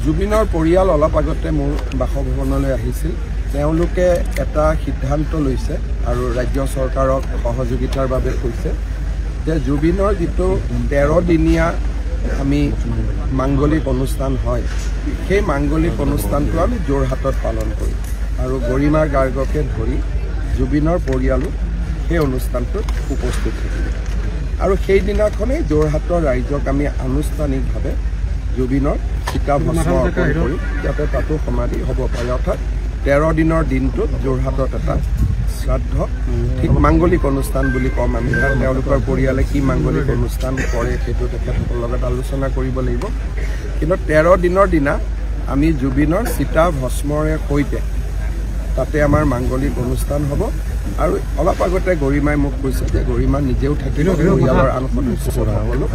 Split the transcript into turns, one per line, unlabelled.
জুবিনৰ পৰিয়াল অলপ আগতে মোৰ বাসভৱনলৈ আহিছিল। তেওঁলোকে এটা সিদ্ধান্ত লৈছে আৰু ৰাজ্য চৰকাৰক সহযোগিতাৰ বাবে কৈছে যে জুবিনৰ যিটো 13 দিনীয়া আমি মাংগলিক অনুষ্ঠান হয়, সেই মাংগলিক অনুষ্ঠানটো আমি যোৰহাটত পালন কৰিম আৰু গৰিমাৰ গাৰ্গকে ধৰি জুবিনৰ পৰিয়ালো সেই অনুষ্ঠানটোত উপস্থিত থাকিব আৰু সেইদিনাখনেই যোৰহাটৰ ৰাইজক আমি আনুষ্ঠানিকভাৱে জুবিনৰ চিতাভস্ম অৰ্পণ কৰি যাতে তাতো সমাধি হ'ব পাৰে। অৰ্থাৎ 13 দিনৰ দিনটোত যোৰহাটত এটা শ্ৰাদ্ধ ঠিক মাংগলিক অনুষ্ঠান বুলি ক'ম আমি। কাৰণ তেওঁলোকৰ পৰিয়ালে কি মাংগলিক অনুষ্ঠান কৰে সেইটো তেখেতসকলৰ লগত আলোচনা কৰিব লাগিব। কিন্তু 13 দিনৰ দিনা আমি জুবিনৰ চিতাভস্মৰে সৈতে তাতে আমাৰ মাংগলিক অনুষ্ঠান হ'ব আৰু অলপ আগতে গৰিমাই মোক কৈছে যে গৰিমা নিজেও থাকিব, পৰিয়ালৰ আন সদস্যসকলো